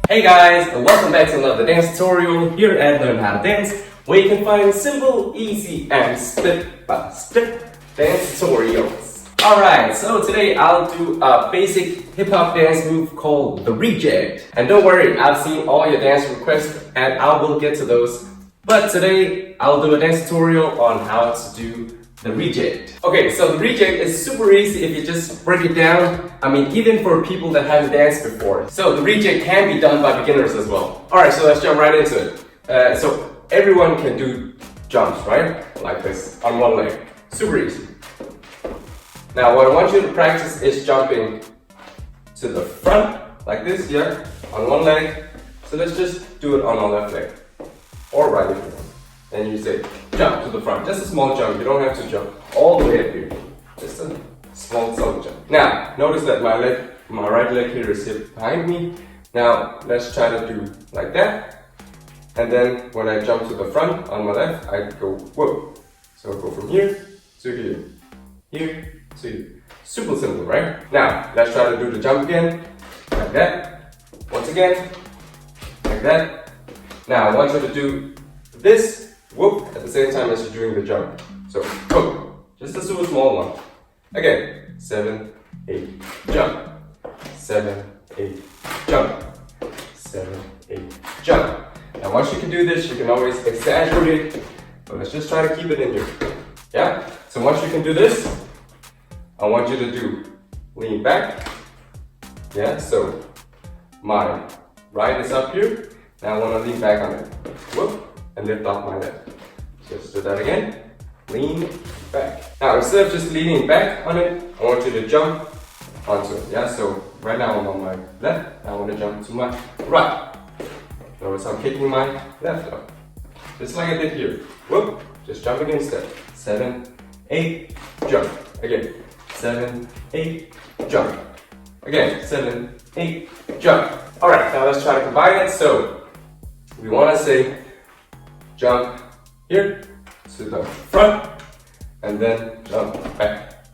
Hey guys, and welcome back to another dance tutorial here at Learn How to Dance, where you can find simple, easy, and step-by-step dance tutorials. Alright, so today I'll do a basic hip-hop dance move called the reject. And don't worry, I've seen all your dance requests and I will get to those. But today I'll do a dance tutorial on how to do the reject. Okay, so the reject is super easy if you just break it down. I mean, even for people that haven't danced before. So the reject can be done by beginners as well. Alright, so let's jump right into it. So everyone can do jumps, right? Like this, on one leg. Super easy. Now what I want you to practice is jumping to the front, like this, yeah? On one leg. So let's just do it on our left leg. Or right if you want. And you say, jump to the front. Just a small jump. You don't have to jump all the way up here. Just a small jump. Now, notice that my right leg here is here behind me. Now, let's try to do like that. And then when I jump to the front on my left, I go whoa. So I go from here to here. Here to here. Super simple, right? Now, let's try to do the jump again. Like that. Once again. Like that. Now, I want you to do this whoop at the same time as you're doing the jump. So, whoop. Just a super small one. Again, 7, 8, jump. 7, 8, jump. 7, 8, jump. Now, once you can do this, you can always exaggerate, but let's just try to keep it in here. Yeah? So, once you can do this, I want you to do lean back. Yeah? So, my right is up here. Now, I want to lean back on it. Whoop. And lift off my left. So let's do that again. Lean back. Now instead of just leaning back on it, I want you to jump onto it. Yeah, so right now I'm on my left. I want to jump to my right. Notice I'm kicking my left up. Just like I did here. Whoop. Just jump again instead. 7, 8, jump. Again. 7, 8, jump. Again. 7, 8, jump. Alright, now let's try to combine it. So we want to say jump here to the front and then jump back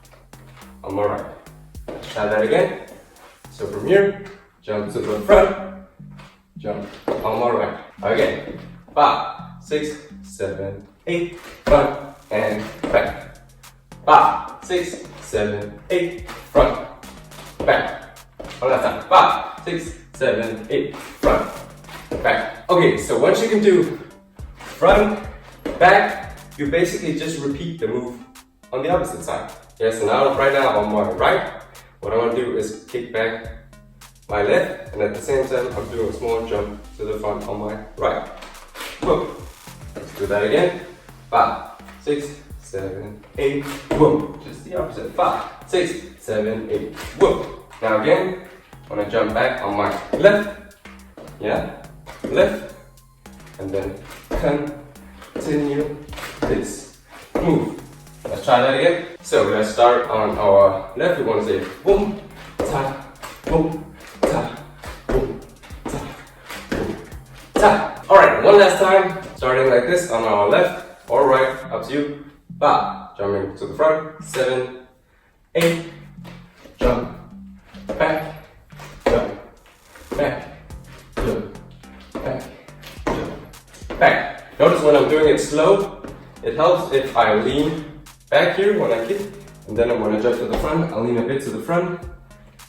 on my right. Let's try that again. So from here, jump to the front, jump on my right. Again, 5, 6, 7, 8, front and back. 5, 6, 7, 8, front, back. One last time. 5, 6, 7, 8, front, back. Okay, so once you can do front, back, you basically just repeat the move on the opposite side. Yes, so now right now on my right, what I want to do is kick back my left, and at the same time I'm doing a small jump to the front on my right. Boom. Let's do that again. 5, 6, 7, 8, boom. Just the opposite. 5, 6, 7, 8, boom. Now again, when I jump back on my left, yeah, left, and then continue this move. Let's try that again. So let's start on our left. We want to say boom, ta, boom, ta, boom, ta, boom, ta. Alright, one last time. Starting like this on our left or right, up to you. 5, jumping to the front. 7, 8, jump, back, jump, back, jump, back, jump, back. Notice when I'm doing it slow, it helps if I lean back here when I kick, and then when I jump to the front, I'll lean a bit to the front.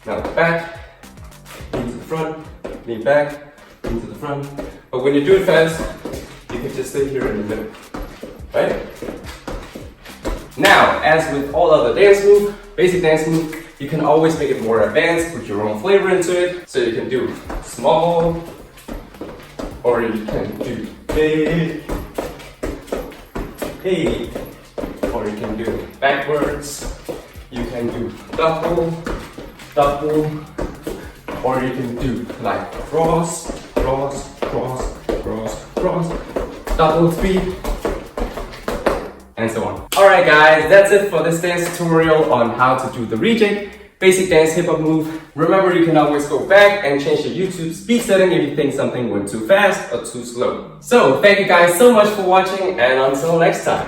Now back, lean to the front, lean back, lean to the front. But when you do it fast, you can just stay here in the middle, right? Now, as with all other dance moves, basic dance moves, you can always make it more advanced, put your own flavor into it. So you can do small, or you can do big, hey, or you can do backwards, you can do double, or you can do like cross, double speed, and so on. Alright guys, that's it for this dance tutorial on how to do the reject. Basic dance hip hop move. Remember, you can always go back and change the YouTube speed setting if you think something went too fast or too slow. So, thank you guys so much for watching, and until next time.